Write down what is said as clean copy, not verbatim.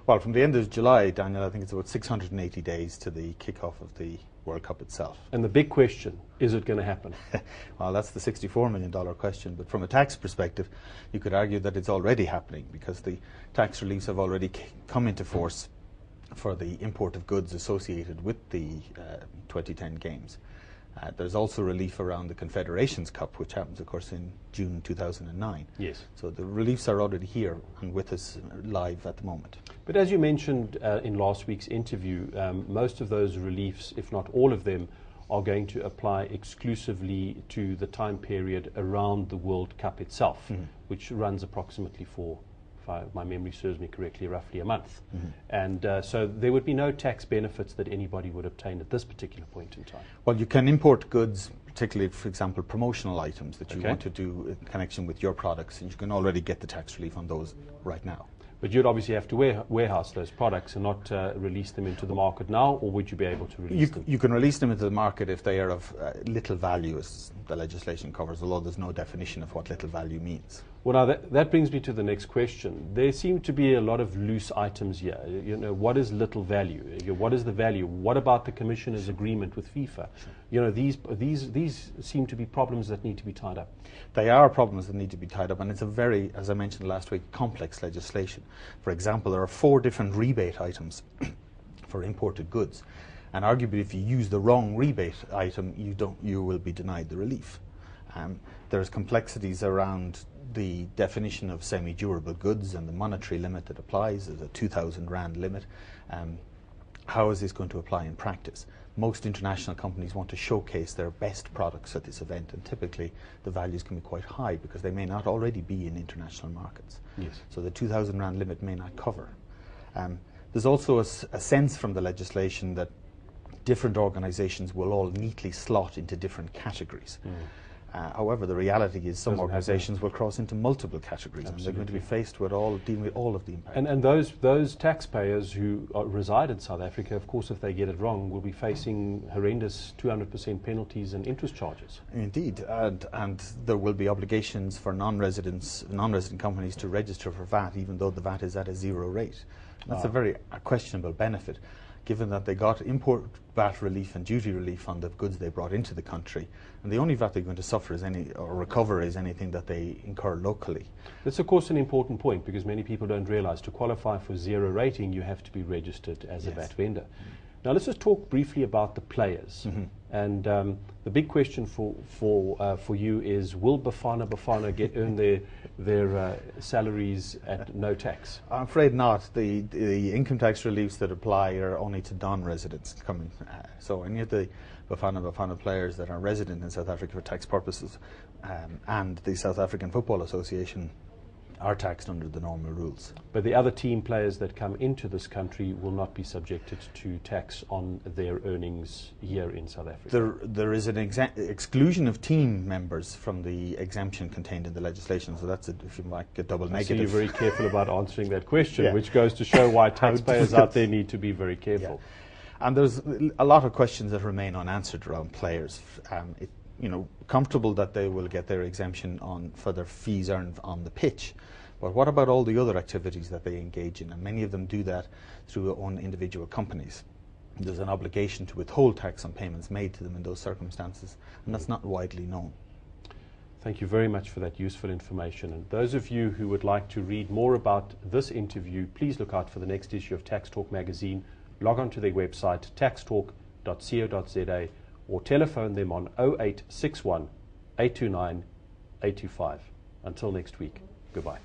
Well, from the end of July, Daniel, I think it's about 680 days to the kickoff of the World Cup itself. And the big question, is it going to happen? Well, that's the $64 million question. But from a tax perspective, you could argue that it's already happening because the tax reliefs have already come into force for the import of goods associated with the 2010 games. There's also relief around the Confederations Cup, which happens, of course, in June 2009. Yes. So the reliefs are already here and with us live at the moment. But as you mentioned in last week's interview, most of those reliefs, if not all of them, are going to apply exclusively to the time period around the World Cup itself, which runs approximately for, if my memory serves me correctly, roughly a month. And so there would be no tax benefits that anybody would obtain at this particular point in time. Well, you can import goods, particularly, for example, promotional items that you want to do in connection with your products, and you can already get the tax relief on those right now. But you'd obviously have to warehouse those products and not release them into the market now, or would you be able to release them? You can release them into the market if they are of little value, as the legislation covers, although there's no definition of what little value means. Well, now that brings me to the next question. There seem to be a lot of loose items here. You know, what is little value? What is the value? What about the Commissioner's agreement with FIFA? You know, these seem to be problems that need to be tied up. They are problems that need to be tied up, and it's a very, as I mentioned last week, complex legislation. For example, there are 4 different rebate items for imported goods, and arguably if you use the wrong rebate item, you will be denied the relief. There's complexities around the definition of semi-durable goods and the monetary limit that applies. There's a 2,000 Rand limit. How is this going to apply in practice? Most international companies want to showcase their best products at this event, and typically the values can be quite high because they may not already be in international markets. Yes. So the 2,000 Rand limit may not cover. There's also a sense from the legislation that different organisations will all neatly slot into different categories. However, the reality is some organisations will cross into multiple categories. Absolutely. And they're going to be faced with dealing with all of the impact. And those taxpayers who reside in South Africa, of course, if they get it wrong, will be facing horrendous 200% penalties and interest charges. Indeed, and there will be obligations for non-resident companies to register for VAT, even though the VAT is at a 0 rate. That's a very questionable benefit, given that they got import VAT relief and duty relief on the goods they brought into the country, and the only VAT they're going to suffer or recover is anything that they incur locally. That's of course an important point, because many people don't realise to qualify for 0 rating you have to be registered as a VAT vendor. Now let's just talk briefly about the players. And the big question for you is, will Bafana earn their salaries at no tax? I'm afraid not. The income tax reliefs that apply are only to non-residents coming. So any of the Bafana players that are resident in South Africa for tax purposes and the South African Football Association are taxed under the normal rules. But the other team players that come into this country will not be subjected to tax on their earnings here in South Africa. There is an exclusion of team members from the exemption contained in the legislation, so that's, if you like, a double negative. So you're very careful about answering that question, which goes to show why taxpayers out there need to be very careful. And there's a lot of questions that remain unanswered around players. Comfortable that they will get their exemption for their fees earned on the pitch. But what about all the other activities that they engage in? And many of them do that through their own individual companies. There's an obligation to withhold tax on payments made to them in those circumstances, and that's not widely known. Thank you very much for that useful information. And those of you who would like to read more about this interview, please look out for the next issue of Tax Talk magazine. Log on to their website, taxtalk.co.za, or telephone them on 0861 829 825. Until next week, goodbye.